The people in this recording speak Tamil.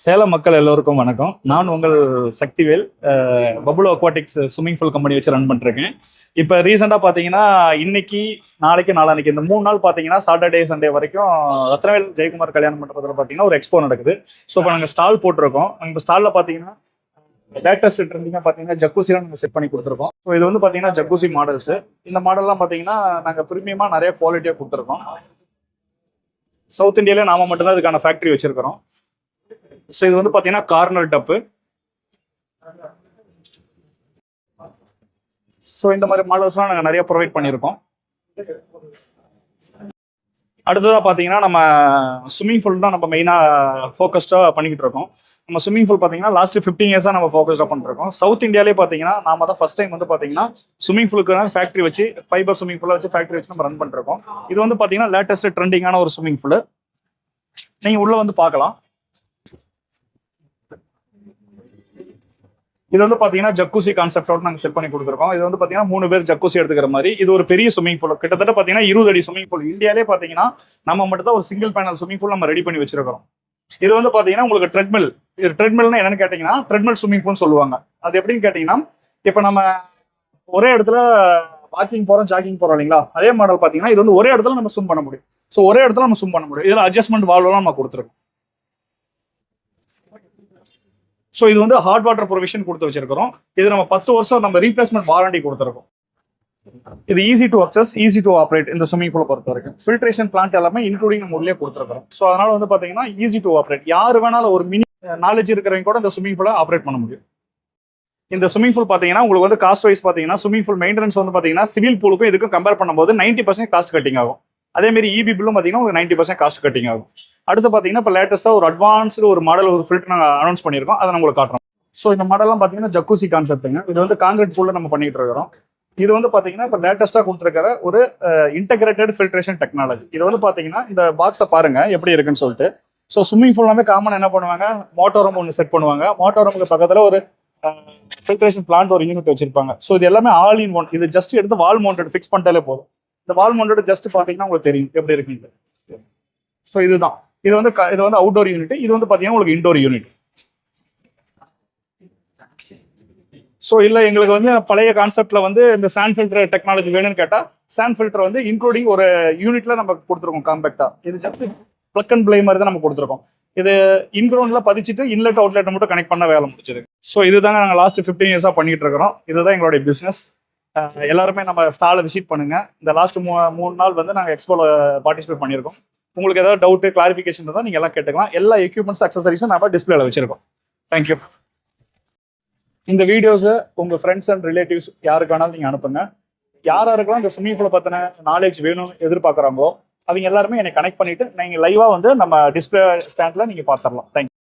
சேலம் மக்கள் எல்லோருக்கும் வணக்கம். நான் உங்கள் சக்திவேல். பபுளோ அக்வாட்டிக்ஸ் ஸ்விம்மிங் பூல் கம்பெனி வச்சு ரன் பண்ணிருக்கேன். இப்போ ரீசெண்டாக பார்த்தீங்கன்னா இன்னைக்கு நாளைக்கு நாளான்னைக்கு இந்த 3 நாள் பார்த்தீங்கன்னா சாட்டர்டே சண்டே வரைக்கும் ரத்னவேல் ஜெயக்குமார் கல்யாண மண்டபத்தில் பார்த்தீங்கன்னா ஒரு எக்ஸ்போ நடக்குது. ஸோ இப்போ நாங்கள் ஸ்டால் போட்டிருக்கோம். இந்த ஸ்டாலில் பார்த்தீங்கன்னா லேட்டஸ்ட் ட்ரெண்டிங்காக பார்த்தீங்கன்னா ஜக்கூசிலாம் நாங்கள் செட் பண்ணி கொடுத்துருக்கோம். ஸோ இது வந்து பார்த்தீங்கன்னா ஜக்கூசி மாடல்ஸ். இந்த மாடல்லாம் பார்த்தீங்கன்னா நாங்கள் ப்ரீமியமாக நிறைய குவாலிட்டியாக கொடுத்துருக்கோம். சவுத் இந்தியாவிலே நாம மட்டும்தான் இதுக்கான ஃபேக்ட்ரி வச்சிருக்கிறோம். ஸோ இது வந்து பார்த்தீங்கன்னா கார்னர் டப்பு. ஸோ இந்த மாதிரி மாடல்ஸ்லாம் நாங்கள் நிறைய ப்ரொவைட் பண்ணியிருக்கோம். அடுத்ததாக பார்த்தீங்கன்னா நம்ம ஸ்விம்மிங் பூல் தான் நம்ம மெயினாக ஃபோக்கஸ்டாக பண்ணிக்கிட்டு இருக்கோம். நம்ம ஸ்விம்மிங் பூல் பார்த்தீங்கன்னா லாஸ்ட் 15 இயர்ஸாக நம்ம ஃபோக்கஸ்டாக பண்ணிருக்கோம். சவுத் இந்தியாவிலே பார்த்தீங்கன்னா நாம தான் ஃபர்ஸ்ட் டைம் வந்து பார்த்தீங்கன்னா ஸ்விம்மிங் பூலுக்கு ஃபேக்ட்ரி வச்சு ஃபைபர் ஸ்விம்மிங் பூலை வச்சு ஃபேக்ட்ரி வச்சு நம்ம ரன் பண்ணிருக்கோம். இது வந்து பார்த்தீங்கன்னா லேட்டஸ்ட் ட்ரெண்டிங்கான ஒரு ஸ்விம்மிங் பூல். நீங்கள் உள்ளே வந்து பார்க்கலாம். இது வந்து பாத்தீங்கன்னா ஜக்கூசி கான்செப்டோட நாங்கள் செட் பண்ணி கொடுத்துருக்கோம். இது வந்து பாத்தீங்கன்னா 3 பேர் ஜக்கூசி எடுத்துக்கிற மாதிரி இது ஒரு பெரிய ஸ்விம்மிங் பூல். கிட்டத்தட்ட பாத்தீங்கன்னா 20 அடி ஸ்விம்மிங் பூல். இந்தியாவிலே பாத்தீங்கன்னா நம்ம மட்டும் தான் ஒரு சிங்கிள் பேனல் ஸ்விம்மிங் பூல் நம்ம ரெடி பண்ணி வச்சிருக்கிறோம். இது வந்து பாத்தீங்கன்னா உங்களுக்கு ட்ரெட்மில். இது ட்ரெட்மில்னா என்னன்னு கேட்டீங்கன்னா ட்ரெட்மில் ஸ்விம்மிங் பூல் சொல்லுவாங்க. அது எப்படின்னு கேட்டீங்கன்னா இப்போ நம்ம ஒரே இடத்துல வாக்கிங் போறோம் ஜாக்கிங் போறோம் இல்லைங்களா, அதே மாடல் பாத்தீங்கன்னா இது வந்து ஒரே இடத்துல நம்ம ஸ்விம் பண்ண முடியும். ஸோ ஒரே இடத்துல நம்ம ஸ்விம் பண்ண முடியும். இதுல அட்ஜஸ்ட்மெண்ட் வால்வெல்லாம் நம்ம கொடுத்துருக்கோம். ஸோ இது வந்து ஹாட் வாட்டர் ப்ரொவிஷன் கொடுத்து வச்சிருக்கிறோம். இது நம்ம 10 வருஷம் நம்ம ரீப்ளேஸ்மெண்ட் வாரண்டி கொடுத்துருக்கோம். இது easy to access, easy to operate. இந்த ஸ்விம்மிங் பூலை பொறுத்த வரைக்கும் ஃபில்ட்ரேஷன் பிளான்ட் எல்லாமே இன்க்ளூடிங் நம்ம உள்ளே கொடுத்துருக்கிறோம். ஸோ அதனால வந்து பார்த்தீங்கன்னா ஈஸி டு ஆப்ரேட். யார் வேணாலும் ஒரு மினி நாலேஜ் இருக்கிறவங்க கூட இந்த ஸ்விம்மிங் பூலை ஆப்ரேட் பண்ண முடியும். இந்த ஸ்விம்மிங் பூல் பார்த்தீங்கன்னா உங்களுக்கு வந்து காஸ்ட் வைஸ் பார்த்தீங்கன்னா ஸ்விம்மிங் பூல் மெயின்டெனன்ஸ் வந்து பார்த்தீங்கன்னா சிவில் பூலுக்கும் இதுக்கும் கம்பேர் பண்ணும்போது 90% காஸ்ட் கட்டிங் ஆகும். அதேமாரி இபி பில்லும் பார்த்தீங்கன்னா உங்களுக்கு 90% காஸ்ட் கட்டிங் ஆகும். அடுத்து பார்த்தீங்கன்னா இப்போ லேட்டஸ்ட்டாக ஒரு அட்வான்ஸ்டு ஒரு மாடல் ஒரு ஃபில்டர் நாங்கள் அனௌன்ஸ் பண்ணியிருக்கோம். அதை உங்களுக்கு காட்டுறோம். ஸோ இந்த மாடல்லாம் பார்த்தீங்கன்னா ஜக்கூசி கான்செப்ட்டுங்க. இது வந்து கான்கிரீட் பூலில் நம்ம பண்ணிட்டு இருக்கிறோம். இது வந்து பார்த்தீங்கன்னா இப்போ லேட்டஸ்ட்டாக கொடுத்துருக்கிற ஒரு இன்டெகிரேட்டட் ஃபில்ட்ரேஷன் டெக்னாலஜி. இது வந்து பார்த்தீங்கன்னா இந்த பாக்ஸை பாருங்க எப்படி இருக்குன்னு சொல்லிட்டு. ஸோ ஸ்விம்மிங் பூல்லாமே காமன் என்ன பண்ணுவாங்க, மோட்டர் ரூம் ஒன்று செட் பண்ணுவாங்க. மோட்டர் ரூமுக்கு பக்கத்தில் ஒரு ஃபில்ட்ரேஷன் பிளான்ட் ஒரு யூனிட் வச்சிருப்பாங்க. ஸோ இது எல்லாமே ஆல் இன் ஒன். இது ஜஸ்ட் எடுத்து வால் மவுண்டட் ஃபிக்ஸ் பண்ணிட்டாலே போதும். இந்த வால் மவுண்டட் ஜஸ்ட் பார்த்தீங்கன்னா உங்களுக்கு தெரியும் எப்படி இருக்குன்னு. ஸோ இதுதான் இது வந்து அவுட்டோர் யூனிட். இது வந்து பார்த்தீங்கன்னா உங்களுக்கு இன்டோர் யூனிட். ஸோ இல்லை எங்களுக்கு வந்து பழைய கான்செப்ட்ல வந்து இந்த சாண்ட் ஃபில்டர் டெக்னாலஜி வேணும்னு கேட்டால் சாண்ட் ஃபில்டர் வந்து இன்க்ளூடிங் ஒரு யூனிட்ல நம்ம கொடுத்துருக்கோம் காம்பேக்டா. இது ஜஸ்ட் பிளக் அண்ட் பிளே மாதிரி தான் நம்ம கொடுத்துருக்கோம். இது இன்கிரவுண்ட்ல பதிச்சுட்டு இன்லெட் அவுட்லெட் மட்டும் கனெக்ட் பண்ண வேலை முடிச்சது. ஸோ இதுதாங்க நாங்கள் லாஸ்ட் 15 இயர்ஸாக பண்ணிட்டு இருக்கிறோம். இதுதான் எங்களுடைய பிஸ்னஸ். எல்லாருமே நம்ம ஸ்டாலை விசிட் பண்ணுங்க. இந்த லாஸ்ட் 3 நாள் வந்து நாங்கள் எக்ஸ்போல பார்ட்டிசிபேட் பண்ணியிருக்கோம். உங்களுக்கு ஏதாவது டவுட் கிளாரிஃபிகேஷன் இருந்தால் நீங்கள் எல்லாம் கேட்டுக்கலாம். எல்லா எக்யூப்மெண்ட்ஸ் அக்சசரிஸும் நம்ம டிஸ்பிளேல வச்சிருக்கோம். தேங்க்யூ. இந்த வீடியோஸை உங்கள் ஃப்ரெண்ட்ஸ் அண்ட் ரிலேட்டிவ்ஸ் யாருக்கானாலும் நீங்கள் அனுப்புங்க. யாருக்கெல்லாம் இந்த ஸ்விம்மிங் பூலை பற்றின நாலேஜ் வேணும் எதிர்பார்க்குறாங்களோ அவங்க எல்லாருமே என்னை கனெக்ட் பண்ணிட்டு நீங்கள் லைவாக வந்து நம்ம டிஸ்பிளே ஸ்டாண்டில் நீங்கள் பார்த்துடலாம். தேங்க்யூ.